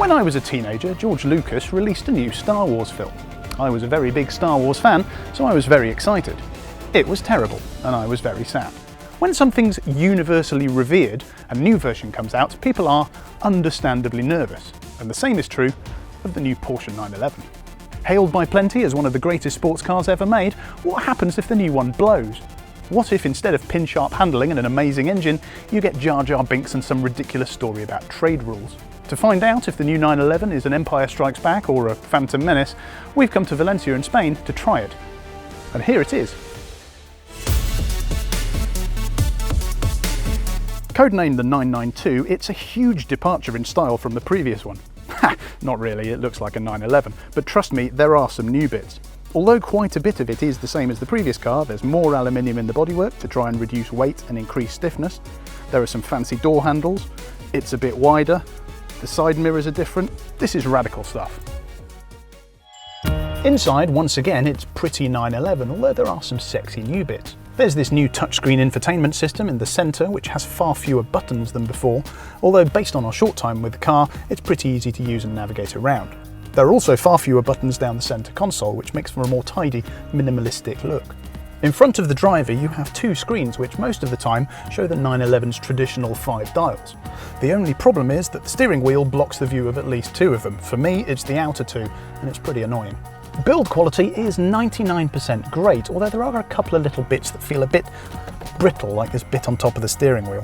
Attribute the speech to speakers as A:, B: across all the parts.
A: When I was a teenager, George Lucas released a new Star Wars film. I was a very big Star Wars fan, so I was very excited. It was terrible, and I was very sad. When something's universally revered, a new version comes out, people are understandably nervous. And the same is true of the new Porsche 911. Hailed by plenty as one of the greatest sports cars ever made, what happens if the new one blows? What if instead of pin-sharp handling and an amazing engine, you get Jar Jar Binks and some ridiculous story about trade rules? To find out if the new 911 is an Empire Strikes Back or a Phantom Menace, we've come to Valencia in Spain to try it. And here it is. Codenamed the 992, it's a huge departure in style from the previous one. Ha! Not really, it looks like a 911, but trust me, there are some new bits. Although quite a bit of it is the same as the previous car, there's more aluminium in the bodywork to try and reduce weight and increase stiffness. There are some fancy door handles, it's a bit wider, the side mirrors are different. This is radical stuff. Inside, once again, it's pretty 911, although there are some sexy new bits. There's this new touchscreen infotainment system in the centre, which has far fewer buttons than before, although based on our short time with the car, it's pretty easy to use and navigate around. There are also far fewer buttons down the centre console, which makes for a more tidy, minimalistic look. In front of the driver, you have two screens, which most of the time show the 911's traditional 5 dials. The only problem is that the steering wheel blocks the view of at least 2 of them. For me, it's the outer 2, and it's pretty annoying. Build quality is 99% great, although there are a couple of little bits that feel a bit brittle, like this bit on top of the steering wheel.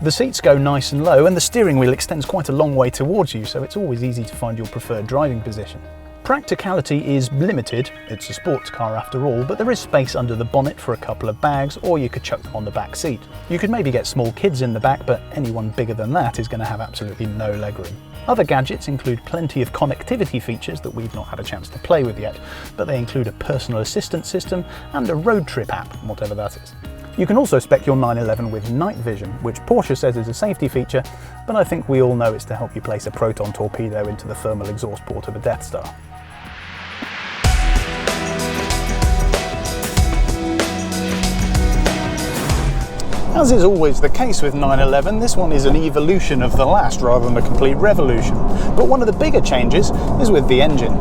A: The seats go nice and low, and the steering wheel extends quite a long way towards you, so it's always easy to find your preferred driving position. Practicality is limited, it's a sports car after all, but there is space under the bonnet for a couple of bags, or you could chuck them on the back seat. You could maybe get small kids in the back, but anyone bigger than that is going to have absolutely no legroom. Other gadgets include plenty of connectivity features that we've not had a chance to play with yet, but they include a personal assistant system and a road trip app, whatever that is. You can also spec your 911 with night vision, which Porsche says is a safety feature, but I think we all know it's to help you place a proton torpedo into the thermal exhaust port of a Death Star. As is always the case with 911, this one is an evolution of the last rather than a complete revolution. But one of the bigger changes is with the engine.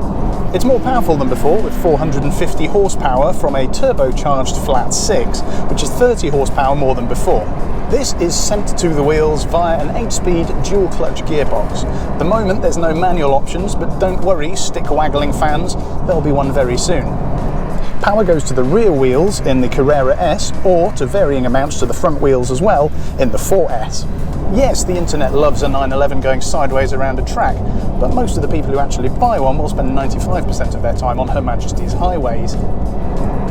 A: It's more powerful than before, with 450 horsepower from a turbocharged flat 6, which is 30 horsepower more than before. This is sent to the wheels via an 8-speed dual-clutch gearbox. At the moment there's no manual options, but don't worry, stick-waggling fans, there'll be one very soon. Power goes to the rear wheels in the Carrera S, or to varying amounts to the front wheels as well in the 4S. Yes, the internet loves a 911 going sideways around a track, but most of the people who actually buy one will spend 95% of their time on Her Majesty's highways.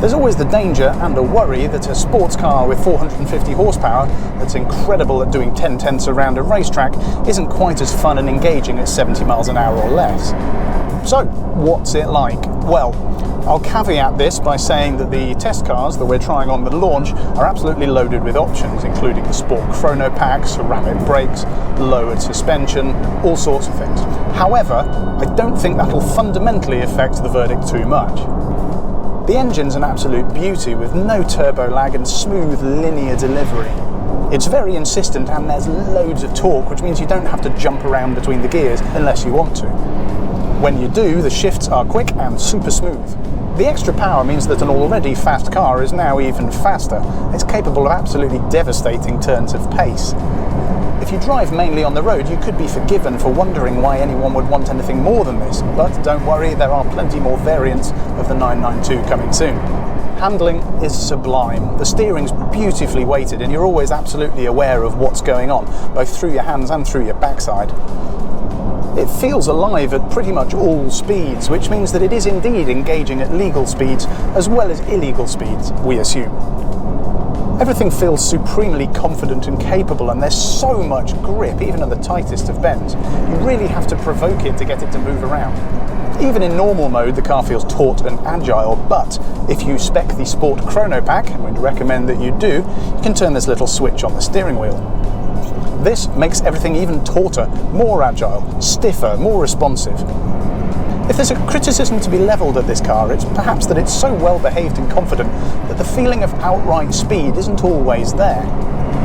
A: There's always the danger and a worry that a sports car with 450 horsepower that's incredible at doing 10/10ths around a racetrack isn't quite as fun and engaging at 70 miles an hour or less. So, what's it like? Well, I'll caveat this by saying that the test cars that we're trying on the launch are absolutely loaded with options, including the Sport Chrono Pack, ceramic brakes, lowered suspension, all sorts of things. However, I don't think that'll fundamentally affect the verdict too much. The engine's an absolute beauty with no turbo lag and smooth linear delivery. It's very insistent and there's loads of torque, which means you don't have to jump around between the gears unless you want to. When you do, the shifts are quick and super smooth. The extra power means that an already fast car is now even faster. It's capable of absolutely devastating turns of pace. If you drive mainly on the road, you could be forgiven for wondering why anyone would want anything more than this, but don't worry, there are plenty more variants of the 992 coming soon. Handling is sublime. The steering's beautifully weighted and you're always absolutely aware of what's going on, both through your hands and through your backside. It feels alive at pretty much all speeds, which means that it is indeed engaging at legal speeds as well as illegal speeds, we assume. Everything feels supremely confident and capable, and there's so much grip, even at the tightest of bends. You really have to provoke it to get it to move around. Even in normal mode, the car feels taut and agile, but if you spec the Sport Chrono Pack, and we'd recommend that you do, you can turn this little switch on the steering wheel. This makes everything even tauter, more agile, stiffer, more responsive. If there's a criticism to be levelled at this car, it's perhaps that it's so well behaved and confident that the feeling of outright speed isn't always there.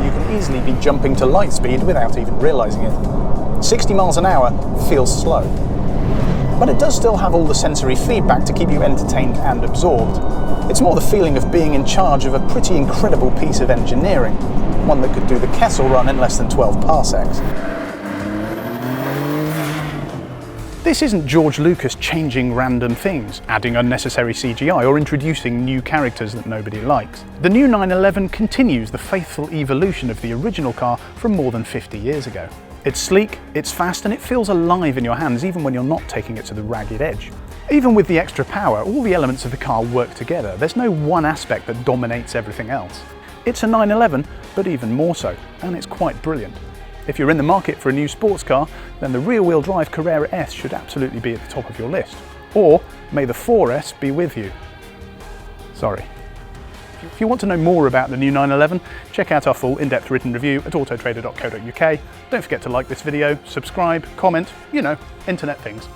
A: You can easily be jumping to light speed without even realising it. 60 miles an hour feels slow. But it does still have all the sensory feedback to keep you entertained and absorbed. It's more the feeling of being in charge of a pretty incredible piece of engineering, one that could do the Kessel Run in less than 12 parsecs. This isn't George Lucas changing random things, adding unnecessary CGI or introducing new characters that nobody likes. The new 911 continues the faithful evolution of the original car from more than 50 years ago. It's sleek, it's fast, and it feels alive in your hands even when you're not taking it to the ragged edge. Even with the extra power, all the elements of the car work together. There's no one aspect that dominates everything else. It's a 911, but even more so, and it's quite brilliant. If you're in the market for a new sports car, then the rear-wheel drive Carrera S should absolutely be at the top of your list. Or may the 4S be with you. Sorry. If you want to know more about the new 911, check out our full in-depth written review at autotrader.co.uk. Don't forget to like this video, subscribe, comment, internet things.